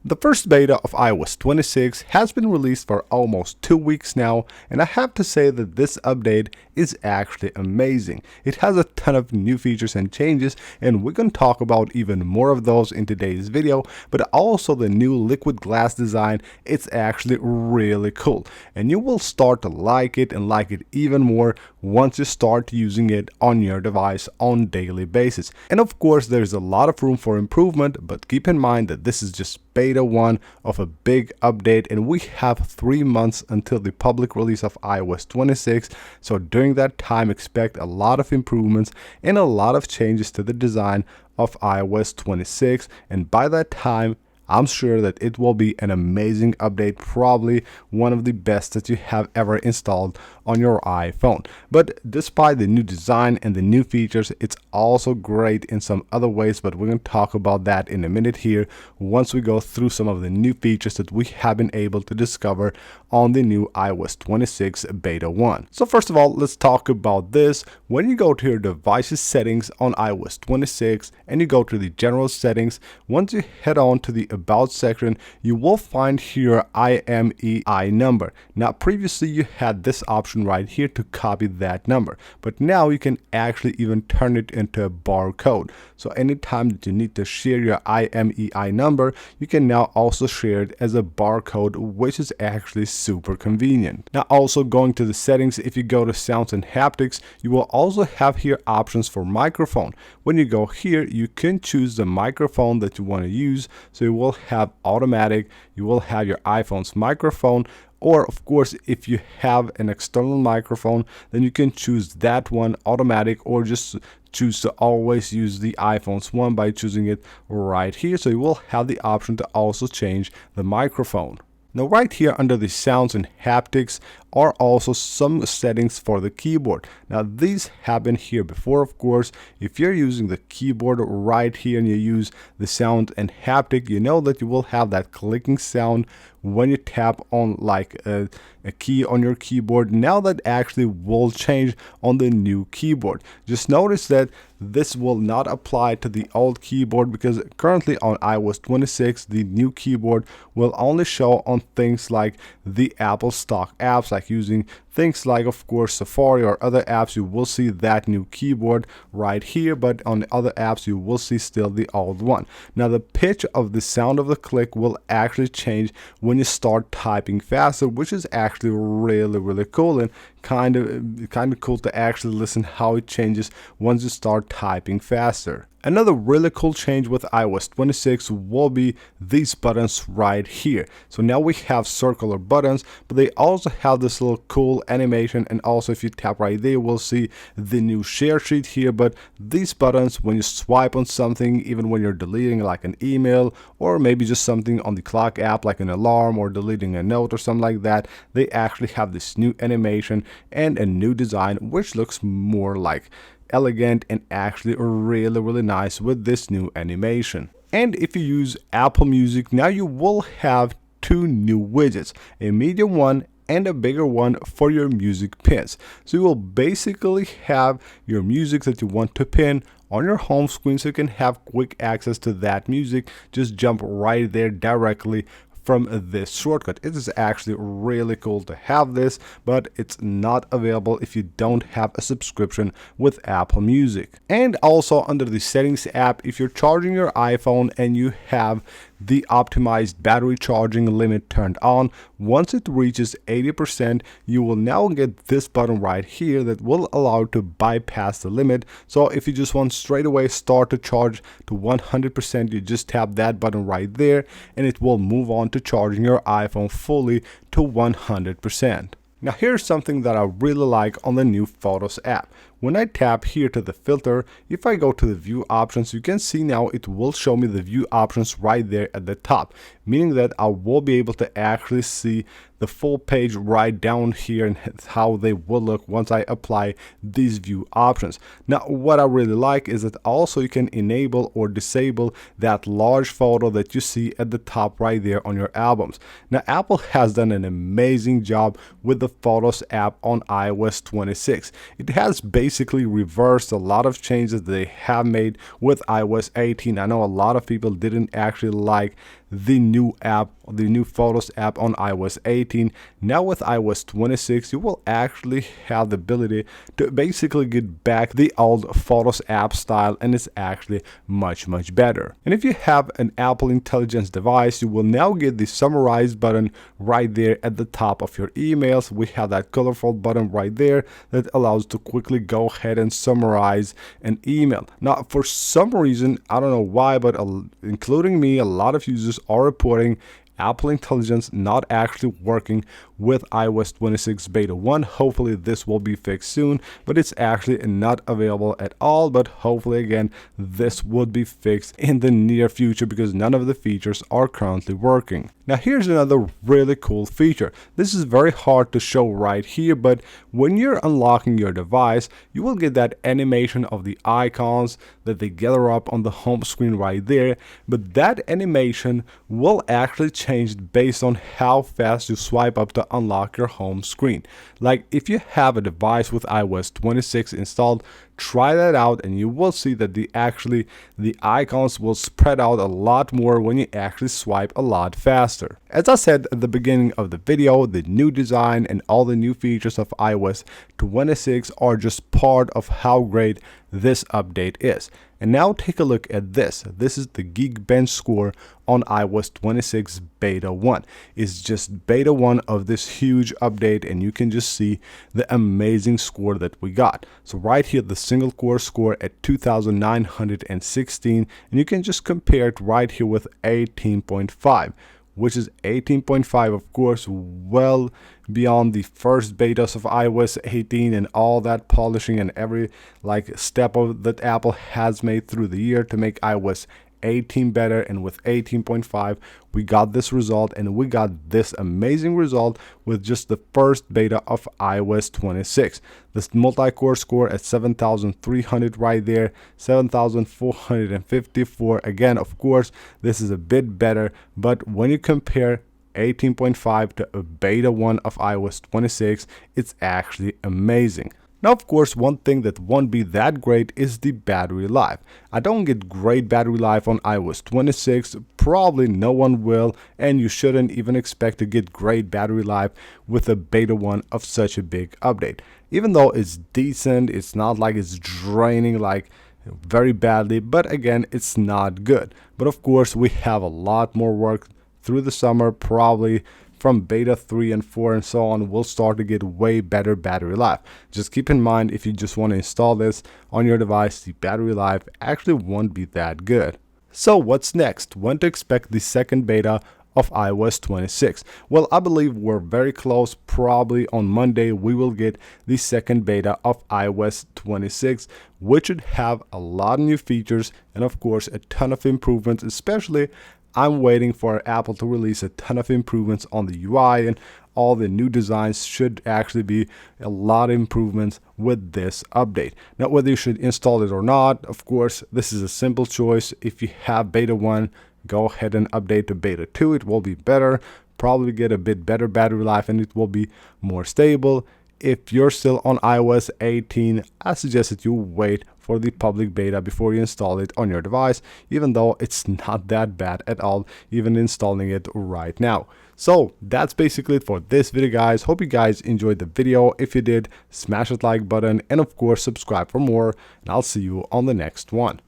The first beta of iOS 26 has been released for almost 2 weeks now, and I have to say that this update is actually amazing. It has a ton of new features and changes, and we're going to talk about even more of those in today's video, but also the new liquid glass design. It's actually really cool, and you will start to like it and like it even more once you start using it on your device on a daily basis. And of course, there's a lot of room for improvement, but keep in mind that this is just beta 1 of a big update, and we have 3 months until the public release of iOS 26. So during that time, expect a lot of improvements and a lot of changes to the design of iOS 26, and by that time I'm sure that it will be an amazing update, probably one of the best that you have ever installed on your iPhone. But despite the new design and the new features, it's also great in some other ways, but we're going to talk about that in a minute here once we go through some of the new features that we have been able to discover on the new iOS 26 beta 1. So first of all, let's talk about this. When you go to your device's settings on iOS 26 and you go to the general settings, once you head on to the about section, you will find here IMEI number. Now previously you had this option right here to copy that number, but now you can actually even turn it into a barcode. So anytime that you need to share your IMEI number, you can now also share it as a barcode, which is actually super convenient. Now also going to the settings, if you go to sounds and haptics, you will also have here options for microphone. When you go here, you can choose the microphone that you want to use. So you will have automatic, you will have your iPhone's microphone, or of course if you have an external microphone, then you can choose that one automatic, or just choose to always use the iPhone's one by choosing it right here. So you will have the option to also change the microphone. Now right here under the sounds and haptics are also some settings for the keyboard. Now these have been here before, of course. If you're using the keyboard right here and you use the sound and haptic, you know that you will have that clicking sound when you tap on like a key on your keyboard. Now that actually will change on the new keyboard. Just notice that this will not apply to the old keyboard, because currently on iOS 26 the new keyboard will only show on things like the Apple stock apps, like using things like, of course, Safari or other apps. You will see that new keyboard right here, but on the other apps you will see still the old one. Now the pitch of the sound of the click will actually change when you start typing faster, which is actually really cool, and kind of cool to actually listen how it changes once you start typing faster. Another really cool change with iOS 26 will be these buttons right here. So now we have circular buttons, but they also have this little cool animation, and also if you tap right there, we'll see the new share sheet here. But these buttons, when you swipe on something, even when you're deleting like an email, or maybe just something on the clock app like an alarm, or deleting a note or something like that, they actually have this new animation and a new design, which looks more like elegant and actually really nice with this new animation. And if you use Apple Music, now you will have 2 new widgets, a medium one and a bigger one for your music pins. So you will basically have your music that you want to pin on your home screen, so you can have quick access to that music. Just jump right there directly from this shortcut. It is actually really cool to have this, but it's not available if you don't have a subscription with Apple Music. And also under the settings app, if you're charging your iPhone and you have the optimized battery charging limit turned on, once it reaches 80%, you will now get this button right here that will allow you to bypass the limit. So if you just want straight away start to charge to 100%, you just tap that button right there, and it will move on to charging your iPhone fully to 100%. Now here's something that I really like on the new Photos app. When I tap here to the filter, if I go to the view options, you can see now it will show me the view options right there at the top, meaning that I will be able to actually see the full page right down here and how they will look once I apply these view options. Now what I really like is that also you can enable or disable that large photo that you see at the top right there on your albums. Now Apple has done an amazing job with the Photos app on iOS 26. It has basically reversed a lot of changes they have made with iOS 18. I know a lot of people didn't actually like the new app, the new Photos app on iOS 18. Now with iOS 26, you will actually have the ability to basically get back the old Photos app style, and it's actually much better. And if you have an Apple Intelligence device, you will now get the summarize button right there at the top of your emails. We have that colorful button right there that allows to quickly go ahead and summarize an email. Now, for some reason, I don't know why, but including me, a lot of users are reporting Apple Intelligence not actually working with iOS 26 Beta 1. Hopefully this will be fixed soon, but it's actually not available at all. But hopefully, again, this would be fixed in the near future because none of the features are currently working. Now here's another really cool feature. This is very hard to show right here, but when you're unlocking your device, you will get that animation of the icons that they gather up on the home screen right there. But that animation will actually change based on how fast you swipe up to unlock your home screen. Like if you have a device with iOS 26 installed, try that out and you will see that the icons will spread out a lot more when you actually swipe a lot faster. As I said at the beginning of the video, the new design and all the new features of iOS 26 are just part of how great this update is. And now take a look at this. This is the Geekbench score on iOS 26 Beta 1. It's just Beta 1 of this huge update, and you can just see the amazing score that we got. So right here, the single core score at 2,916, and you can just compare it right here with 18.5. Which is 18.5, of course, well beyond the first betas of iOS 18 and all that polishing and every step of that Apple has made through the year to make iOS 18 better. And with 18.5 we got this result, and we got this amazing result with just the first beta of iOS 26. This multi-core score at 7,300 right there, 7,454. Again, of course, this is a bit better, but when you compare 18.5 to a beta 1 of iOS 26, it's actually amazing. Now, of course, one thing that won't be that great is the battery life. I don't get great battery life on iOS 26, probably no one will, and you shouldn't even expect to get great battery life with a beta 1 of such a big update. Even though it's decent, it's not like it's draining very badly, but again, it's not good. But of course, we have a lot more work through the summer, probably from beta 3 and 4 and so on, we'll start to get way better battery life. Just keep in mind, if you just want to install this on your device, the battery life actually won't be that good. So what's next? When to expect the second beta of iOS 26? Well, I believe we're very close. Probably on Monday we will get the second beta of iOS 26, which should have a lot of new features and of course a ton of improvements. Especially I'm waiting for Apple to release a ton of improvements on the UI, and all the new designs should actually be a lot of improvements with this update. Now, whether you should install it or not, of course, this is a simple choice. If you have beta 1, go ahead and update to beta 2. It will be better, probably get a bit better battery life, and it will be more stable. If you're still on iOS 18, I suggest that you wait for the public beta before you install it on your device, even though it's not that bad at all, even installing it right now. So that's basically it for this video, guys. Hope you guys enjoyed the video. If you did, smash that like button and of course subscribe for more, and I'll see you on the next one.